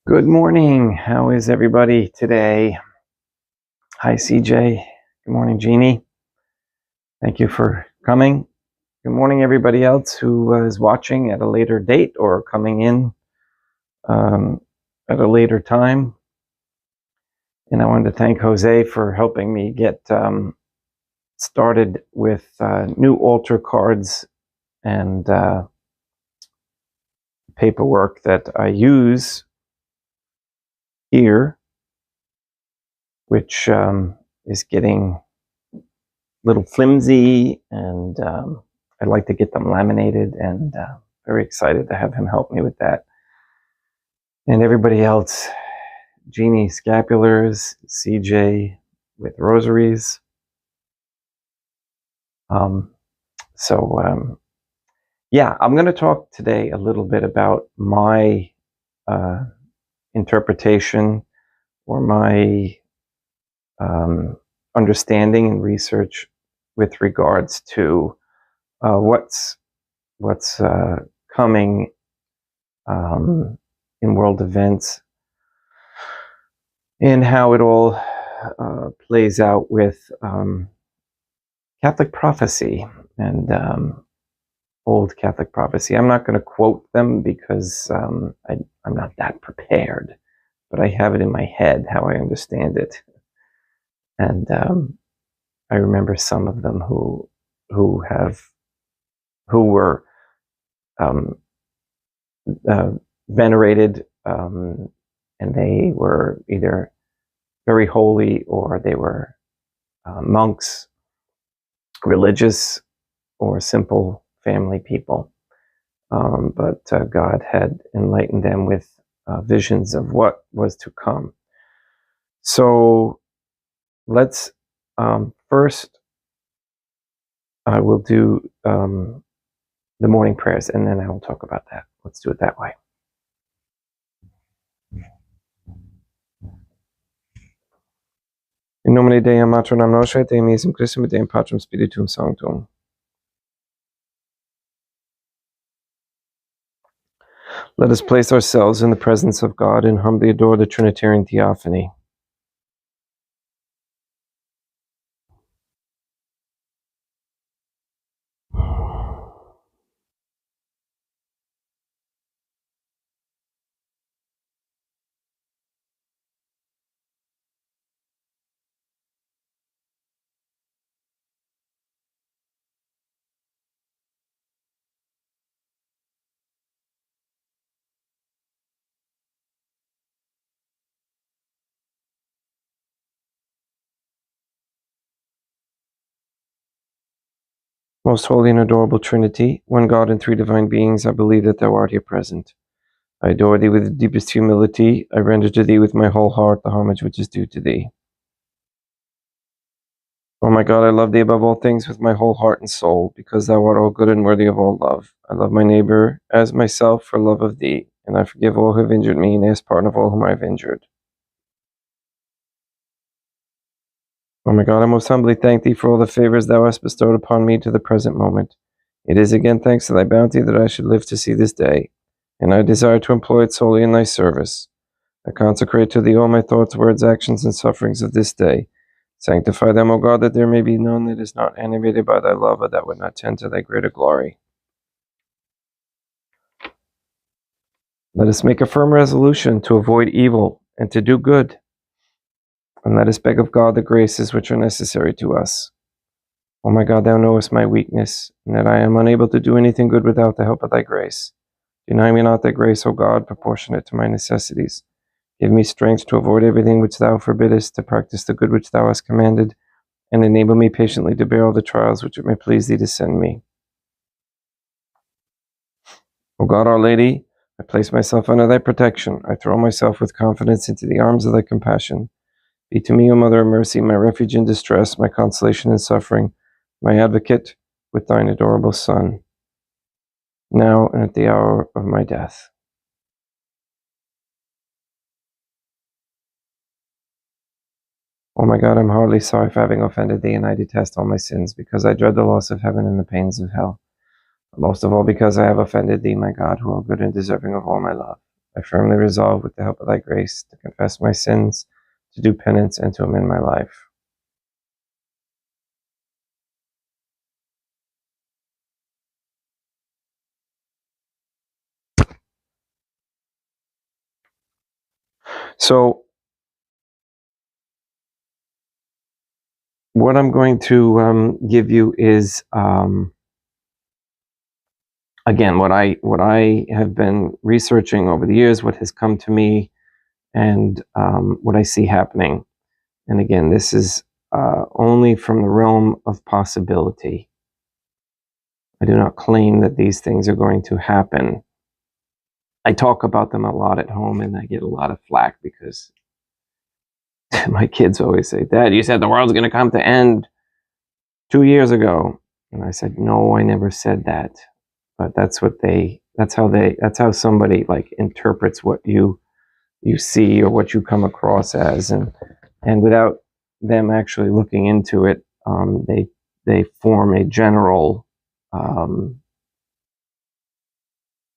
Good morning. How is everybody today? Hi, CJ. Good morning, Jeannie. Thank you for coming. Good morning, everybody else who is watching at a later date or coming in at a later time. And I wanted to thank Jose for helping me get started with new altar cards and paperwork that I use here, which is getting a little flimsy, and I'd like to get them laminated, and very excited to have him help me with that. And everybody else, Jeannie scapulars, CJ with rosaries. Yeah, I'm going to talk today a little bit about my interpretation or my understanding and research with regards to what's coming in world events and how it all plays out with Catholic prophecy and old Catholic prophecy. I'm not going to quote them because I'm not that prepared, but I have it in my head how I understand it. And I remember some of them who were venerated, and they were either very holy or they were monks, religious, or simple family people. But God had enlightened them with visions of what was to come. So let's first, I will do the morning prayers, and then I will talk about that. Let's do it that way. In nomine Dei, Matronam Nostrae, Dei Misum Christum, et Deum Patrum Spiritum Sanctum. Let us place ourselves in the presence of God and humbly adore the Trinitarian Theophany. Most holy and adorable Trinity, one God and three divine beings, I believe that thou art here present. I adore thee with the deepest humility. I render to thee with my whole heart the homage which is due to thee. O my God, I love thee above all things with my whole heart and soul, because thou art all good and worthy of all love. I love my neighbor as myself for love of thee, and I forgive all who have injured me, and ask pardon of all whom I have injured. O my God, I most humbly thank thee for all the favors thou hast bestowed upon me to the present moment. It is again thanks to thy bounty that I should live to see this day, and I desire to employ it solely in thy service. I consecrate to thee all my thoughts, words, actions, and sufferings of this day. Sanctify them, O God, that there may be none that is not animated by thy love, or that would not tend to thy greater glory. Let us make a firm resolution to avoid evil and to do good, and let us beg of God the graces which are necessary to us. O my God, thou knowest my weakness, and that I am unable to do anything good without the help of thy grace. Deny me not thy grace, O God, proportionate to my necessities. Give me strength to avoid everything which thou forbiddest, to practice the good which thou hast commanded, and enable me patiently to bear all the trials which it may please thee to send me. O God, Our Lady, I place myself under thy protection. I throw myself with confidence into the arms of thy compassion. Be to me, O Mother of Mercy, my refuge in distress, my consolation in suffering, my advocate with thine adorable Son, now and at the hour of my death. O my God, I'm heartily sorry for having offended thee, and I detest all my sins, because I dread the loss of heaven and the pains of hell. But most of all, because I have offended thee, my God, who art good and deserving of all my love. I firmly resolve, with the help of thy grace, to confess my sins, to do penance, and to amend my life. So, what I'm going to give you is, again, what I have been researching over the years, what has come to me, and what I see happening. And again, this is only from the realm of possibility. I do not claim that these things are going to happen. I talk about them a lot at home, and I get a lot of flack because my kids always say, "Dad, you said the world's going to come to end 2 years ago." And I said, "No, I never said that." But that's how somebody like interprets what you see or what you come across as, and without them actually looking into it, they form a general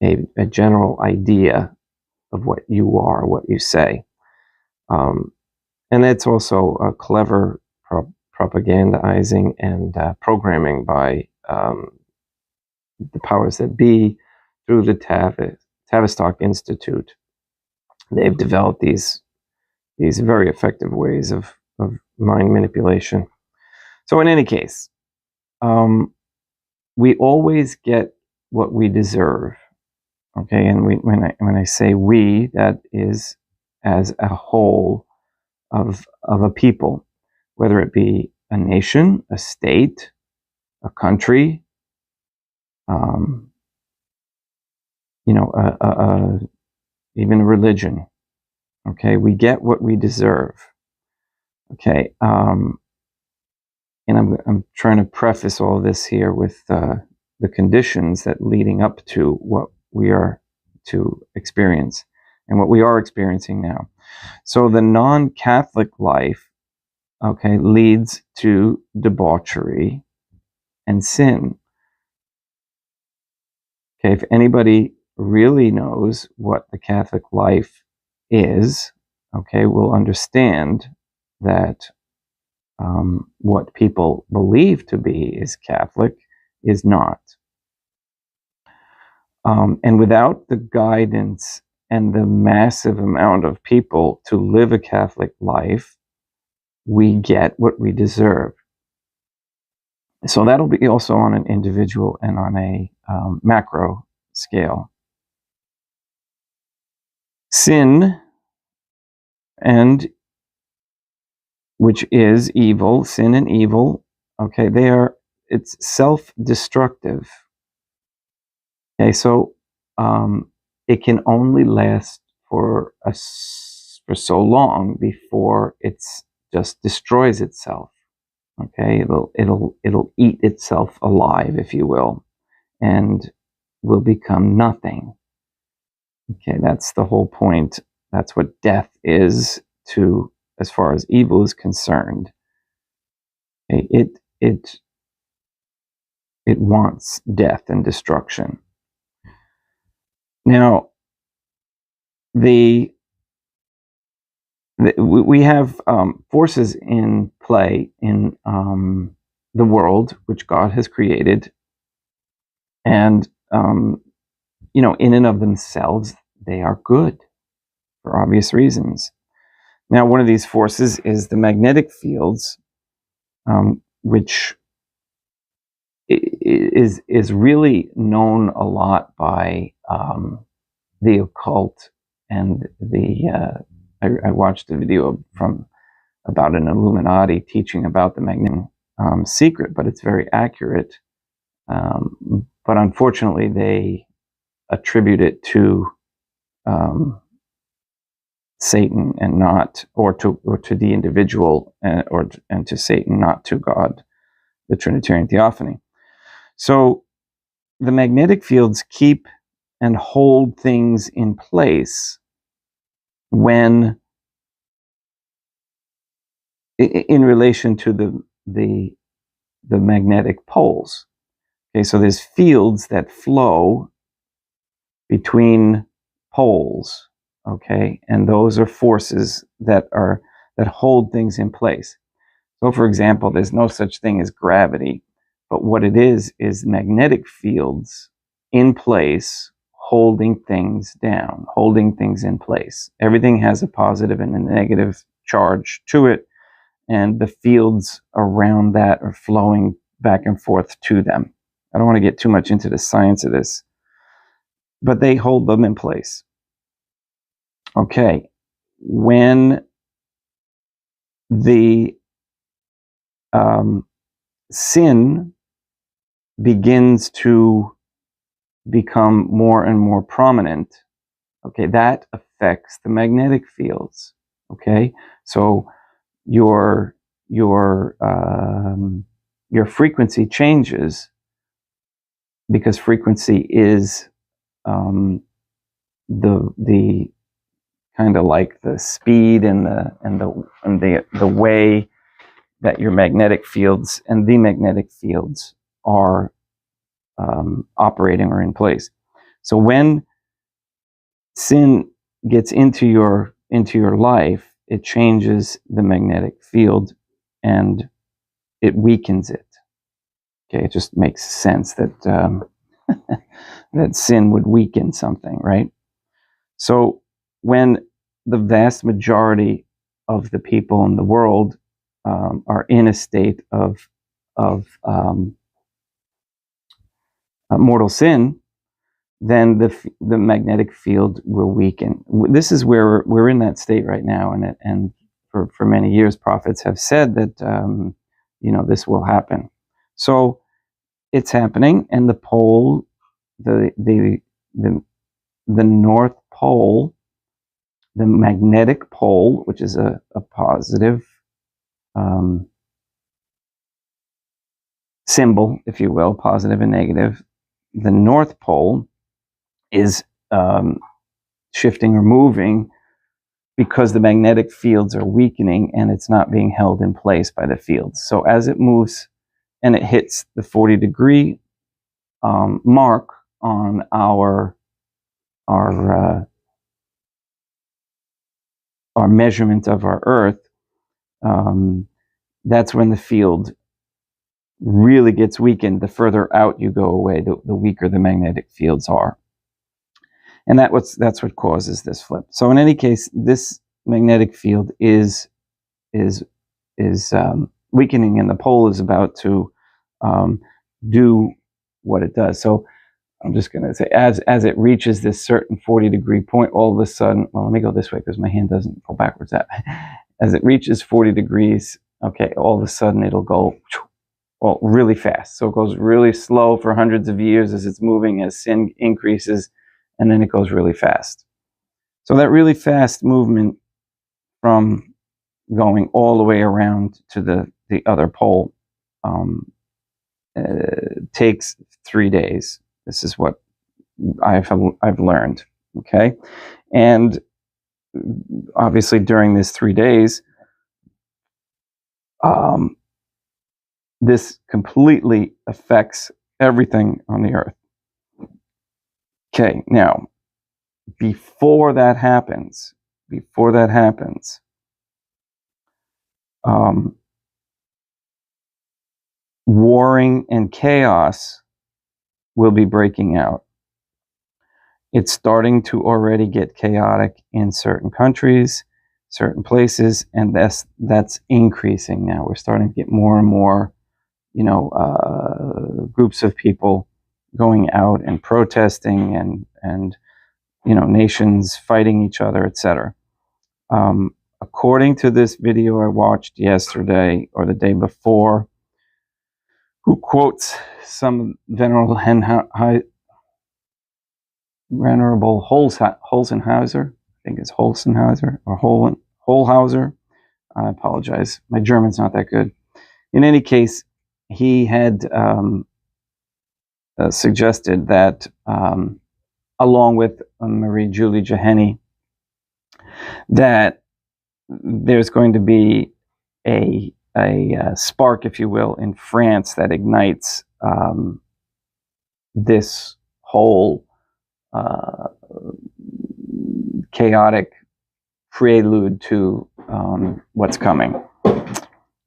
a general idea of what you are, what you say, and it's also a clever propagandizing and programming by the powers that be through the Tavistock Institute. They've developed these very effective ways of mind manipulation. So in any case, we always get what we deserve. Okay, and when I say we, that is as a whole of a people, whether it be a nation, a state, a country, even a religion. Okay, we get what we deserve. Okay, and I'm trying to preface all this here with the conditions that leading up to what we are to experience and what we are experiencing now. So the non-Catholic life, okay, leads to debauchery and sin. Okay, if anybody really knows what the Catholic life is, okay, will understand that what people believe to be is Catholic is not. And without the guidance and the massive amount of people to live a Catholic life, we get what we deserve. So that'll be also on an individual and on a macro scale. Sin, and which is evil, sin and evil, okay, it's self-destructive. Okay, so it can only last for so long before it's just destroys itself. Okay, it'll eat itself alive, if you will, and will become nothing. Okay, that's the whole point. That's what death is to, as far as evil is concerned. Okay, it wants death and destruction. Now, we have forces in play in the world which God has created, and in and of themselves, they are good for obvious reasons. Now, one of these forces is the magnetic fields, which is really known a lot by the occult and the. I watched a video about an Illuminati teaching about the magnetic secret, but it's very accurate. But unfortunately, they attribute it to Satan and not, or to the individual, and to Satan, not to God, the Trinitarian Theophany. So the magnetic fields keep and hold things in place when, in relation to the magnetic poles. Okay, so there's fields that flow between poles. okay? And those are forces that hold things in place. So, for example, there's no such thing as gravity, but what it is magnetic fields in place, holding things down, holding things in place. Everything has a positive and a negative charge to it, and the fields around that are flowing back and forth to them. I don't want to get too much into the science of this, but they hold them in place. Okay, when the sin begins to become more and more prominent, okay, that affects the magnetic fields. Okay, so your frequency changes, because frequency is the kind of like the speed and the way that your magnetic fields and the magnetic fields are operating or in place. So when sin gets into your life, it changes the magnetic field and it weakens it. Okay, it just makes sense that that sin would weaken something, right? So when the vast majority of the people in the world are in a state of mortal sin, then the magnetic field will weaken. This is where we're in that state right now, and for many years, prophets have said that this will happen. So it's happening, and the pole, the North Pole, the magnetic pole, which is a positive symbol, if you will, positive and negative. The North Pole is shifting or moving because the magnetic fields are weakening and it's not being held in place by the fields. So as it moves and it hits the 40-degree mark on our measurement of our Earth, that's when the field really gets weakened. The further out you go away, the weaker the magnetic fields are. And that's what causes this flip. So in any case, this magnetic field is weakening, and the pole is about to do what it does. So I'm just going to say, as it reaches this certain 40-degree point, all of a sudden, well, let me go this way because my hand doesn't go backwards. As it reaches 40 degrees, okay, all of a sudden it'll go really fast. So it goes really slow for hundreds of years as it's moving, as sin increases, and then it goes really fast. So that really fast movement from going all the way around to the other pole takes 3 days. This is what I've learned. Okay, and obviously during these 3 days, this completely affects everything on the earth. Okay, now before that happens, warring and chaos will be breaking out. It's starting to already get chaotic in certain countries, certain places, and that's increasing now. We're starting to get more and more, groups of people going out and protesting, and nations fighting each other, etc. According to this video I watched yesterday or the day before, who quotes some Venerable Holzenhauser, I think it's Holzenhauser or Holhauser. I apologize, my German's not that good. In any case, he had suggested that, along with Marie-Julie Jaheni, that there's going to be a spark, if you will, in France that ignites this whole chaotic prelude to what's coming.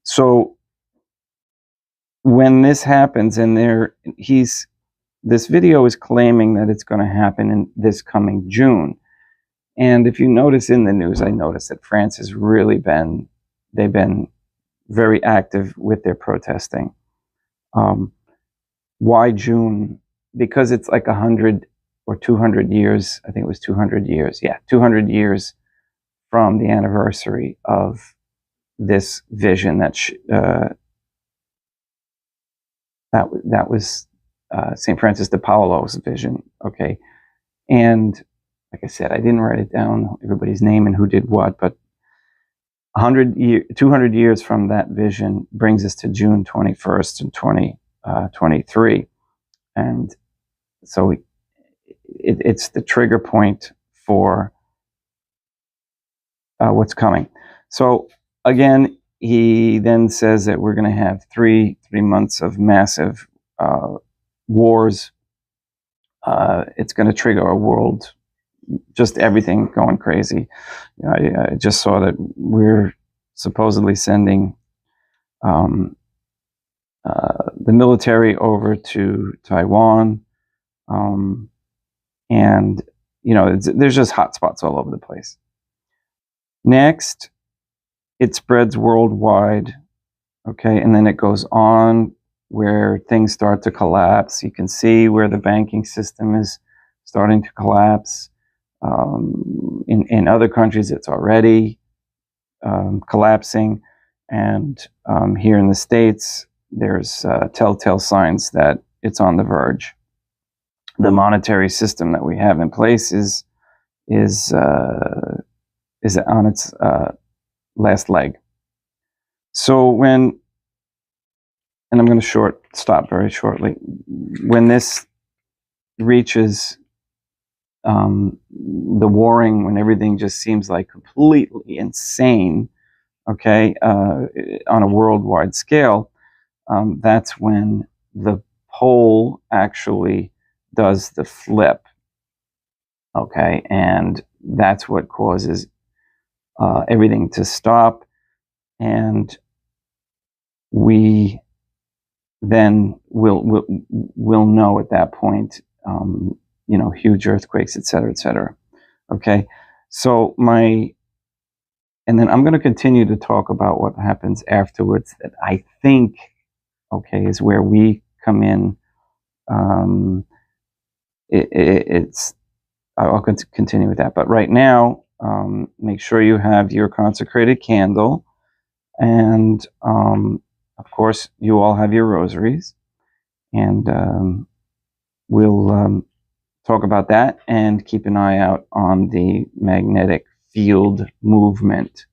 So when this happens, and this video is claiming that it's going to happen in this coming June. And if you notice in the news, I noticed that France has really they've been very active with their protesting. Why June? Because it's like 100 or 200 years, I think it was 200 years, 200 years from the anniversary of this vision that was St. Francis de Paulo's vision, okay? And like I said, I didn't write it down, everybody's name and who did what, but 200 years from that vision brings us to June 21st in 2023. And so it's the trigger point for what's coming. So again, he then says that we're going to have three months of massive wars. It's going to trigger a world, just everything going crazy. I just saw that we're supposedly sending the military over to Taiwan, and there's just hot spots all over the place. Next, it spreads worldwide, okay, and then it goes on where things start to collapse. You can see where the banking system is starting to collapse. In other countries, it's already collapsing, and here in the States, there's telltale signs that it's on the verge. The monetary system that we have in place is on its last leg. So and I'm going to stop very shortly, when this reaches the warring, when everything just seems like completely insane, okay, on a worldwide scale, that's when the pole actually does the flip, okay, and that's what causes everything to stop, and we then will know at that point, huge earthquakes, etc. Okay, so and then I'm going to continue to talk about what happens afterwards that I think, okay, is where we come in. I'll continue with that, but right now, make sure you have your consecrated candle, and of course, you all have your rosaries, and we'll talk about that and keep an eye out on the magnetic field movement.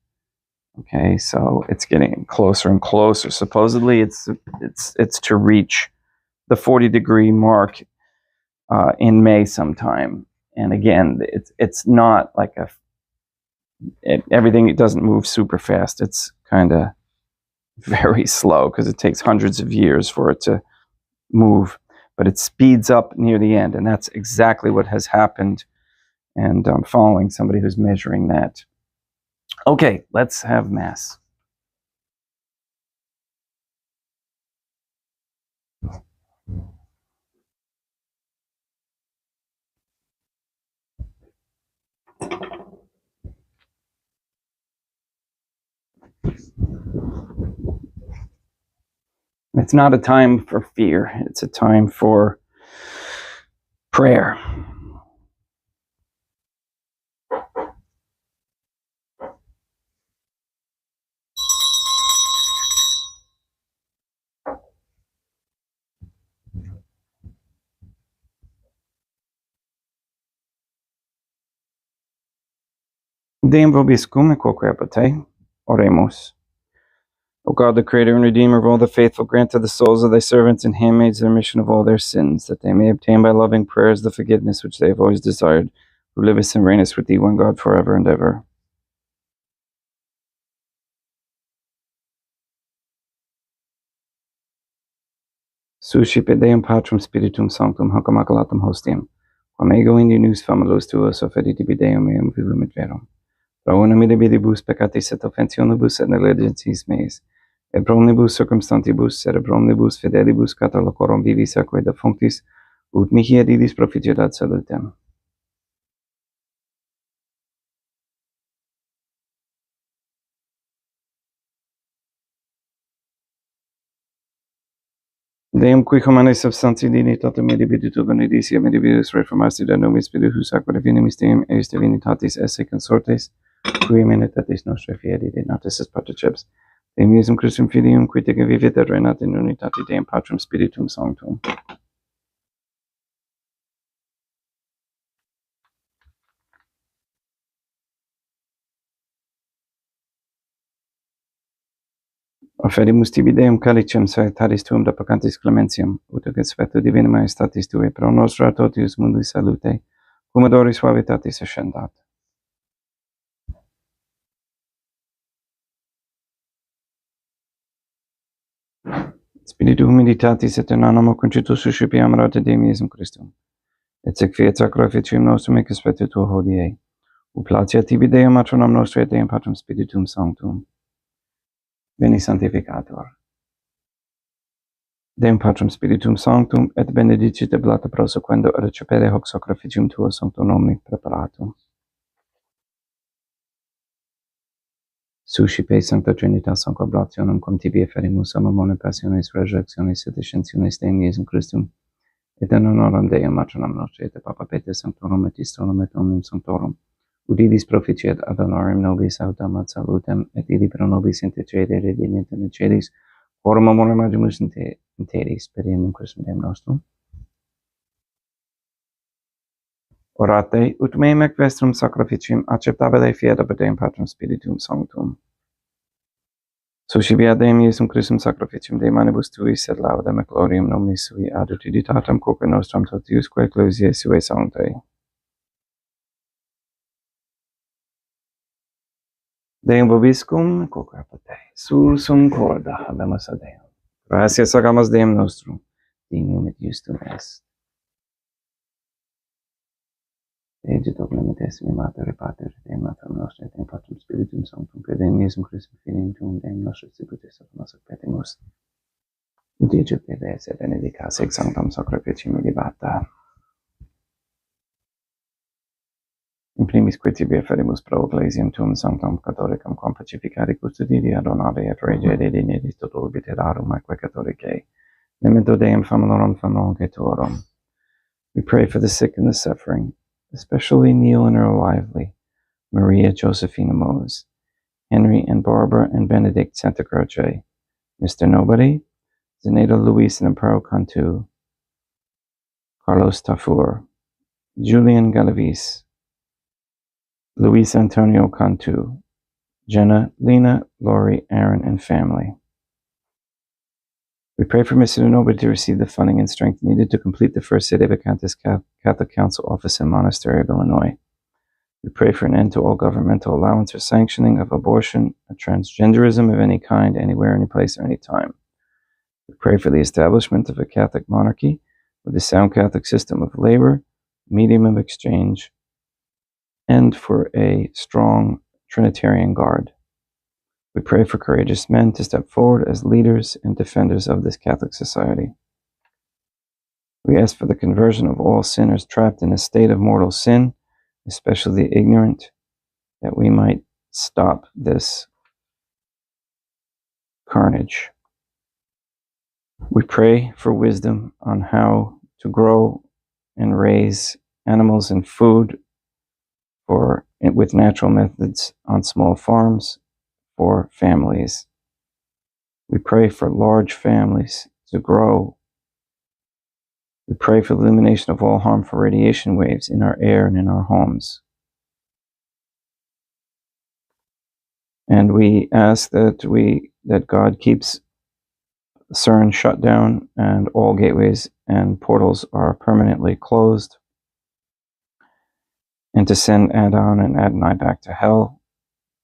Okay, so it's getting closer and closer. Supposedly, it's to reach the 40-degree mark in May sometime. And again, it's not like everything. It doesn't move super fast. It's kind of very slow because it takes hundreds of years for it to move, but it speeds up near the end, and that's exactly what has happened. And I'm following somebody who's measuring that. Okay, let's have Mass. It's not a time for fear. It's a time for prayer. Deum vobiscum quoque apate. Oremos. O God, the Creator and Redeemer of all the faithful, grant to the souls of thy servants and handmaids the remission of all their sins, that they may obtain by loving prayers the forgiveness which they have always desired, who livest and reignest with thee, one God, forever and ever. Suscipit Deum Patrum Spiritum Sanctum, hoc maculatum hostium, Omego indi nus famulos tuos offeriti videum meum vivum et verum. Pro nomine vidibus peccatis et offensionibus et negligentis meis, et pro omnibus circumstantibus, et pro omnibus fidelibus catalocorum vivis aquae defunctis, ut mihi et idis proficiat ad salutem. Deum qui commande substantia dignitatem medibiditur benedicia medibidus reformasti da nobis spiritus aqua divina mysterium eis divinitatis esse consortes, qui emenitatis nostra fieri de natis est patriceps, Deum Iesum Christum Filium, qui tecum vivit et reinat in unitate Deum Patrum Spiritum Sanctum. Offerimus tibi Deum calicem saectatis tuum da peccantis clementiam, ut ec spectu divina maestatis tue pro nostra totius mundi salute, cum adoris suavitatis ascendat. Spiritu humilitatis et in animo concitus suscipiam rate Deum Iesum Christum, et sec fiat sacrificium nostrum ec spectu tuo hodie, ut placia tibi Deum matronam nostra et Deum Patrum Spiritum Sanctum. Veni sanctificator. Deum Patrum Spiritum Sanctum, et benedicite blata prosequendo recepere hoc sacrificium tuo sanctum nomini preparatum. Suscipe Sancta Trinitas Sancta Oblationem cum tibi efferimus amamone passiones resurrectionis et ascensiones Deum Iesum Christum, et in honoram Deum matronam nostri et Papa Peter Sanctorum et Istronum et Omnium Sanctorum, ut idis proficiat ad honorem nobis autem ad salutem, et ili pro nobis intercedere redient in celis, quorum amore magimus interis per innum Christum Deum nostrum. Orate, ut meum ec vestrum sacrificium acceptabile fiat ab Deum Patrum Spiritum Sanctum. Suscipiat Deum Iesum Christum sacrificium de manibus tuis, et laudem et gloriam nominis sui ad utilitatem quoque nostram totiusque ecclesiae suae sanctae. Deum vobiscum, quoque apud te, sursum corda habemus ad Deum. Gratias agamus Deum nostrum, dignum et justum est. Ege dominum Mater Pater, Deum Matram Nostra, Deum Patrum Spiritum Sanctum, per Deum Iesum Christum Filium Tuum, Deum Nostra Sicutis et nos petimus. Ut ege pedes et benedicas ex sanctam sacrificium ilibata. In primis qui tibi efferimus pro ecclesiam Tuum Sanctam Catholicam quam pacificari custodiri adonare et regere dignitis tot orbiterarum aeque Catholicae. Memento Deum famulorum tuorum. We pray for the sick and the suffering, especially Neil and Earl Lively, Maria Josephina Mose, Henry and Barbara and Benedict Santa Croce, Mr. Nobody, Zenaida Luis and Amparo Cantu, Carlos Tafur, Julian Galavis, Luis Antonio Cantu, Jenna, Lena, Lori, Aaron, and family. We pray for Mr. Nobody to receive the funding and strength needed to complete the first Sede Vacantis Catholic Council office in Monastery of Illinois. We pray for an end to all governmental allowance or sanctioning of abortion or transgenderism of any kind, anywhere, any place, or any time. We pray for the establishment of a Catholic monarchy with a sound Catholic system of labor, medium of exchange, and for a strong Trinitarian guard. We pray for courageous men to step forward as leaders and defenders of this Catholic society. We ask for the conversion of all sinners trapped in a state of mortal sin, especially the ignorant, that we might stop this carnage. We pray for wisdom on how to grow and raise animals and food with natural methods on small farms for families. We pray for large families to grow. We pray for the elimination of all harmful radiation waves in our air and in our homes. And we ask that God keeps CERN shut down and all gateways and portals are permanently closed, and to send Adon and Adonai back to hell,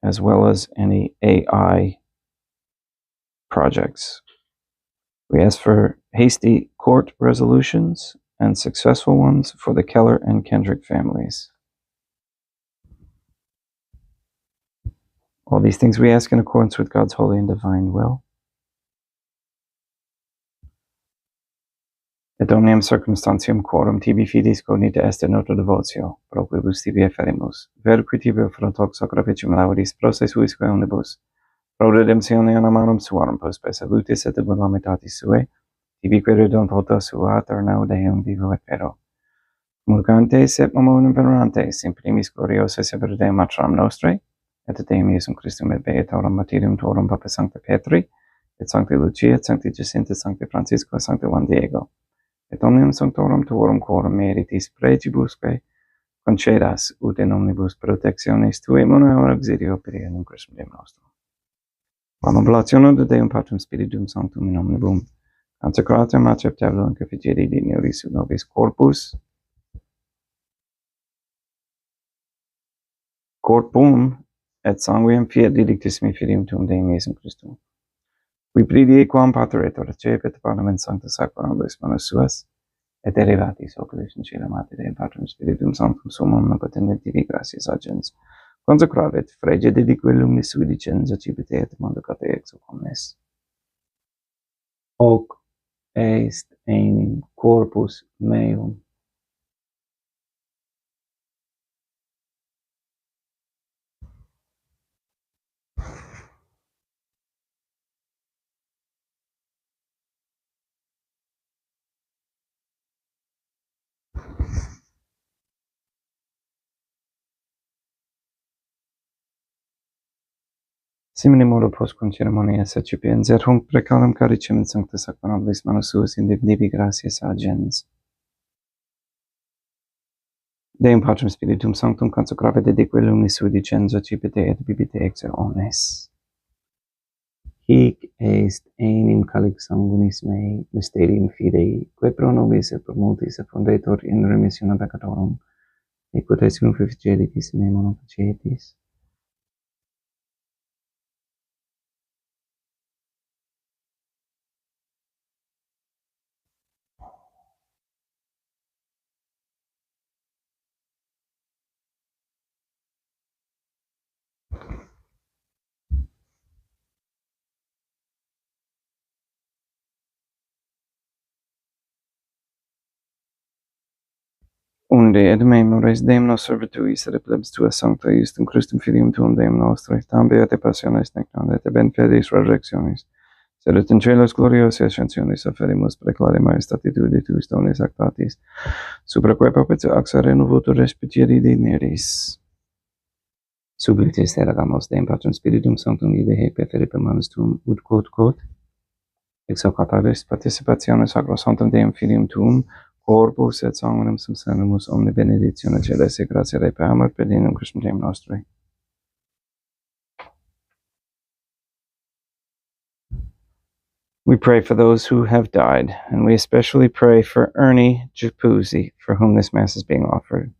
as well as any AI projects. We ask for hasty court resolutions and successful ones for the Keller and Kendrick families. All these things we ask in accordance with God's holy and divine will. Et omnium circumstantium quorum tibi fidis cognita est in nota devotio, pro quibus tibi efferimus. Verqui tibi frontox sacraficium laudis prosse suisque omnibus, pro redemptione anamanum suarum post salutis et calamitatis sue, tibi queridum vota sua aeternam Deum vivo et vero. Mulgantes et momentum venerantes in primis gloriosa sever Deum matram nostre, et Deum Iesum Christum et beatorum martyrium tuorum Papa Sancta Petri, et Sancti Lucia, et Sancti Jacinta, Sancti Francisco, et Sancti Juan Diego, et omnium sanctorum tuorum quorum meritis pregibusque concedas, ut in omnibus protectionis tue monor auxilio per in Christum Deum nostrum. Quam oblationem de Deum Patrum Spiritum Sanctum in omnibus consecratum acceptabile in effigie dignoris nobis corpum et sanguinem fiat didictissimi filium tuum Deum Iesum Christum. Qui pridie quam pater et recepit parlament sancta sacramentis manus suas, et derivatis oculis in caelum Dei Patrum Spiritum Sanctum summum omnipotente tibi gratias agens, consecravit frege dedique lumnis sui dicens accipite et mandacate ex hoc omnes. Hoc est enim corpus meum. Simile modo post ceremonias accipiens, et hunc precalum caricem in sancta sacramentis manus suas in divi gratias agens. Deum Patrum Spiritum Sanctum consecravit dedique lumnis sui dicens accipite et bibite ex omnes. Hic est enim calix sanguinis mei, mysterium fidei, quae pro nobis et pro multis effundetur in remissione peccatorum, et quod est effigieditis me mono facietis. Unde et memores Deum nos servituis et plebs tua sancta justum Christum filium tuum Deum nostre, tam beate passiones nec non et ben fidis resurrectionis, sed et in celos gloriosi ascensionis offerimus preclare majestatitudi tuis donis actatis, supra quae perpetua axa renovutur respicieri dineris. Sublitis eragamos Deum Patrum Spiritum Sanctum ibe hec per manus tuum ut quod, ex hoc ataris participationis sacrosanctum Deum filium tuum, corpus et sanguinem subsanimus omni benedictione celeste gratia Dei per amor per Deum Christum Deum nostri. We pray for those who have died, and we especially pray for Ernie Japuzzi, for whom this Mass is being offered.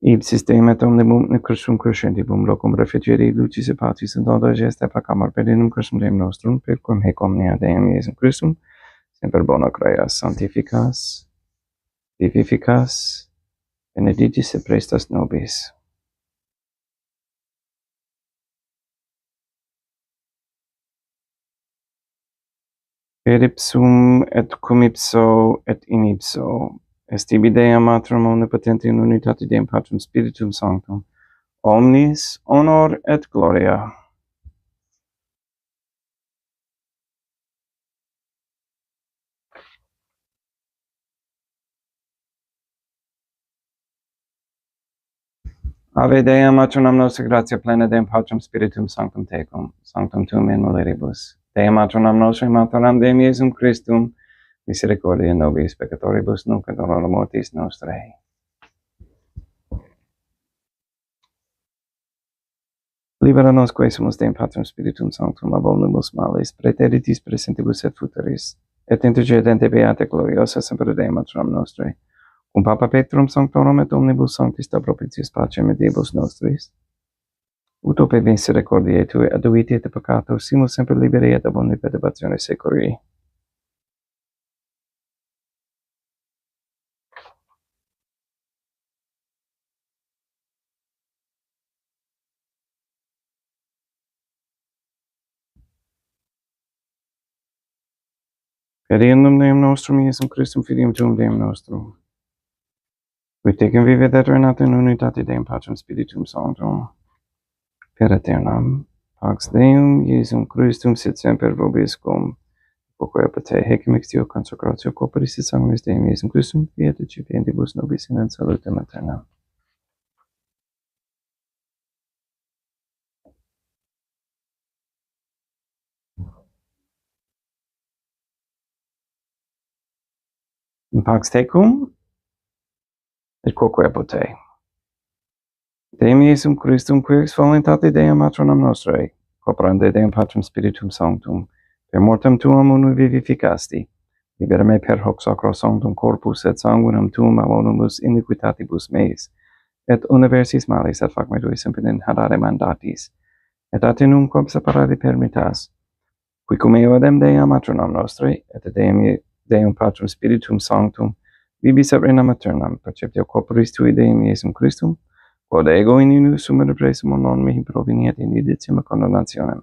Ipsis Deum et omnibus Christum crescentibum locum refugere lucis et pacis et onda gesta placamur per Deum Christum Deum nostrum, per quam hec omnia Deum Iesum Christum, semper bona creas, sanctificas, vivificas, benedictis et prestas nobis. Per ipsum et cum ipso et in ipso, est tibi Dea Matrum omnipotenti in unitate Deum Patrum Spiritum Sanctum, omnis honor et gloria. Ave Dea Matronam nostra gratia plena Deum Patrum Spiritum Sanctum tecum, sanctum tuum in mulieribus. Dea Matronam nostra, Matronam Deum Iesum Christum, misericordia nobis peccatoribus nunc et hora mortis nostrae. Libera nos quae sumus Deum Patrum Spiritum Sanctum ab omnibus males, praeteritis presentibus et futuris, et intercedente beata gloriosa semper Dea Matronam nostrae, cum Papa Petrum Sanctorum et omnibus sanctis da propitius pacem et Diebus nostris, ut ope vincere cordiae tue aduiti et peccato, simus semper liberi et abondi perturbatione securi. Periendum Deum nostrum Iesum Christum filium tuum Deum nostrum, qui tecum vivet et renat in unitate Deum Patrem Spiritum Sanctum, per aeternam, pax Deum Iesum Christum sit semper vobiscum, quoque apate hecum extio consecratio corporis et sanguinis Deum Iesum Christum, fiat et cipientibus nobis in salutem aeternam. In pax tecum, et quoque apate. Deum Iesum Christum, qui ex voluntate Deum matronam nostrae, coprande Deum Patrem Spiritum Sanctum, per mortem tuam unui vivificasti, libera me per hoc sacro sanctum corpus et sanguinum tuum amonumus iniquitatibus meis, et universis malis et fac me tui semper inhalare mandatis, et atinum quam separati permittas, qui cum eo adem Deum matronam nostrae, et Deum Patrem Spiritum Sanctum, vibis et regnam aeternam, perceptio corporis tui Deum Iesum Christum, quod ego in unus sumere presum non mihi proveniet in indicium condemnationem,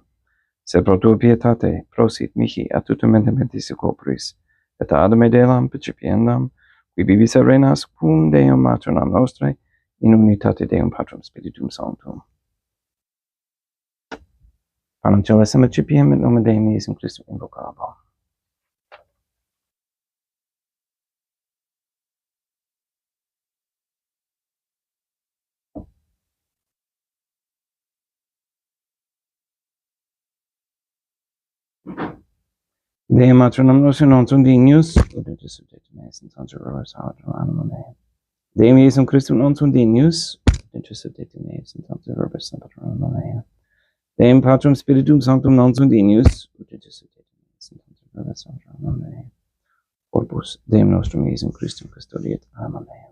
sed pro tua pietate prosit mihi a tutum mentis corporis, et ad me delam percipiendam, qui vivis et renas cum Deum matronam nostrae, in unitate Deum Patrem Spiritum Sanctum. Panem celestem accipiem et nomen Deum Iesum Christum invocabo. Deum matronam nostrum non sunt dignius, ut subjectum meis in sancta reversa anima mea. Deum Iesum Christum non sunt dignius, ut subjectum meis in sancta reversa anima mea. Deum Patrem Spiritum Sanctum non sunt dignius, ut subjectum meis in sancta reversa anima mea. Corpus Deum nostrum Iesum Christum custodiet anima mea.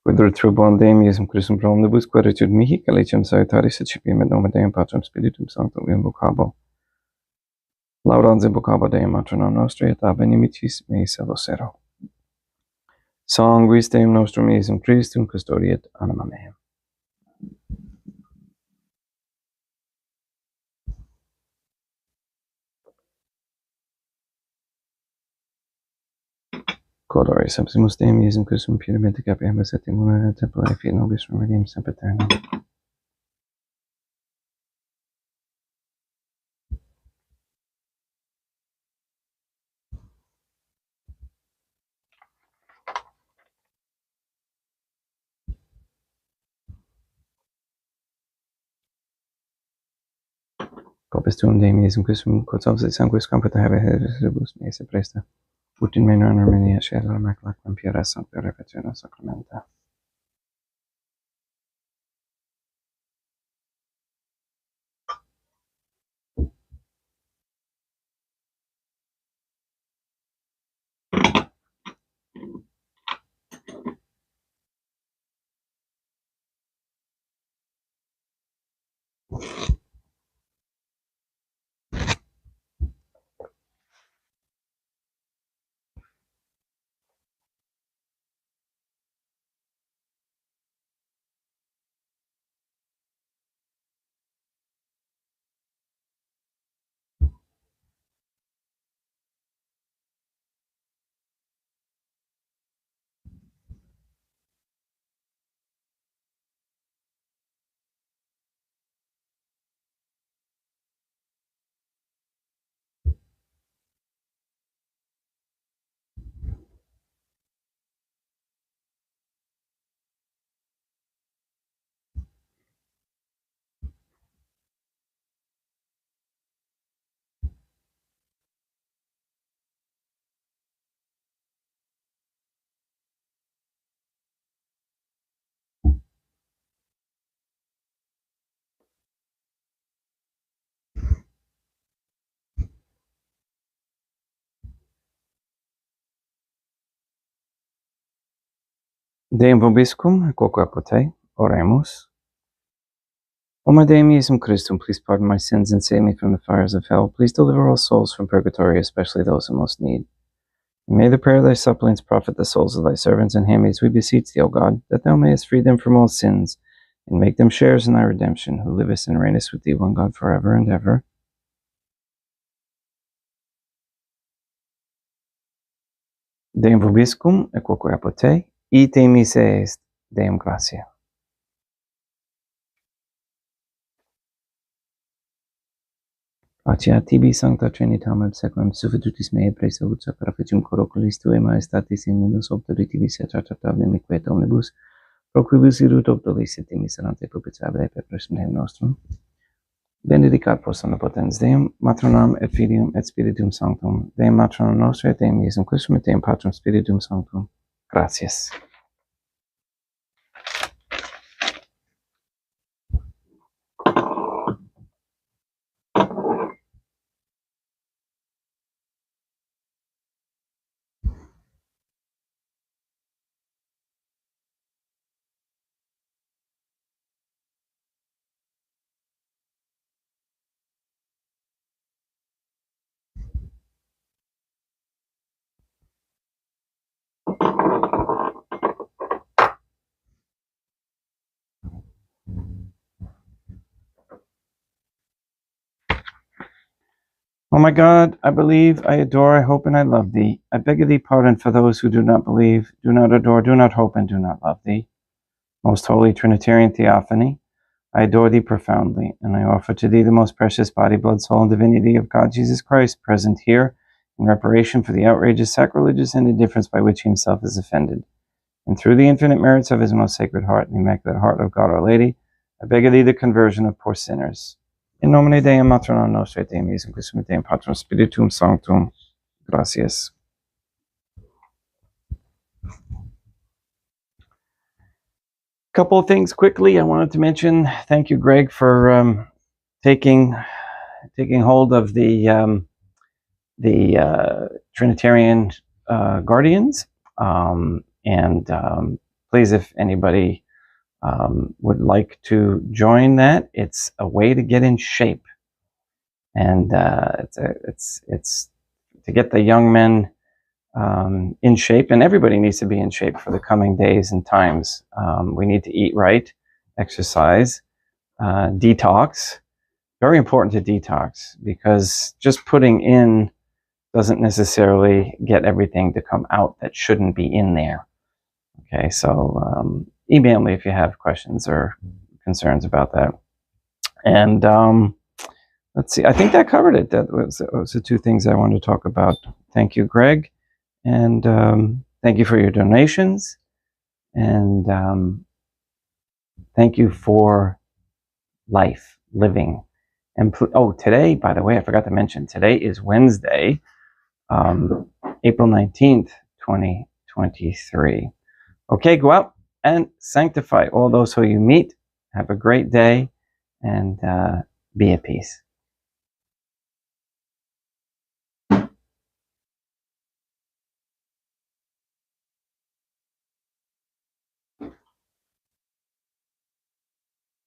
Quid retrubam Deum Iesum Christum pro omnibus queritud mihi, calicem salutaris accipiem et nomen Deum Patrem Spiritum Sanctum invocabo. Laudans invocabo Deum matronam nostri et ab inimicis meis elocero. Sanguis Deum nostrum Iesum Christum custodiet anima mea. Codore subsimus Deum Iesum Christum puramente capiamus et immune tempore fiat nobis remedium sempiternam. Copes tuum Deum Iesum Christum, quod salvis sanguis campita haberebus meis et presta, ut in menor armenia scelera macula pura sancta refectione sacramenta. Deum vobiscum, quoque apote, oremus. O my Deum Iesum Christum, please pardon my sins and save me from the fires of hell. Please deliver all souls from purgatory, especially those in most need. And may the prayer of thy suppliants profit the souls of thy servants and handmaids, we beseech thee, O God, that thou mayest free them from all sins, and make them sharers in thy redemption, who livest and reignest with thee, one God, forever and ever. Deum vobiscum, quoque apote, ite mise est, Deum gratia. Patia tibi sancta Trinitam obsequem suffitutis mei presa ut sacrificium coroculis tuae maestatis in mundos obduritivis et tratatavne iniquitae omnibus, pro quibus irut obdulis et miserante pupicabile per presum Deum nostrum. Benedicat vos omnipotens Deum, Matronam et Filium et Spiritum Sanctum, Deum Matronam nostre et Deum Iesum Christum et Deum Patrum Spiritum Sanctum. Gratias. O my God, I believe, I adore, I hope, and I love thee. I beg of thee pardon for those who do not believe, do not adore, do not hope, and do not love thee. Most holy Trinitarian Theophany, I adore thee profoundly, and I offer to thee the most precious body, blood, soul, and divinity of God Jesus Christ, present here in reparation for the outrageous, sacrilegious, and indifference by which he himself is offended. And through the infinite merits of his most sacred heart and the immaculate heart of God our Lady, I beg of thee the conversion of poor sinners. In nomine Deum Matronam Nostre, Deum Iesum Christum, Deum Patrum Spiritum Sanctum. Gracias. Couple of things quickly I wanted to mention. Thank you, Greg, for taking hold of the Trinitarian Guardians. Please, if anybody would like to join that, it's a way to get in shape, and it's to get the young men in shape, and everybody needs to be in shape for the coming days and times. We need to eat right, exercise, detox. Very important to detox, because just putting in doesn't necessarily get everything to come out that shouldn't be in there. Okay, so email me if you have questions or concerns about that. And let's see, I think that covered it. That was the two things I wanted to talk about. Thank you, Greg, and thank you for your donations, and thank you for life, living. And today, by the way, I forgot to mention, today is Wednesday, April 19th, 2023. Okay, go out and sanctify all those who you meet. Have a great day, and be at peace.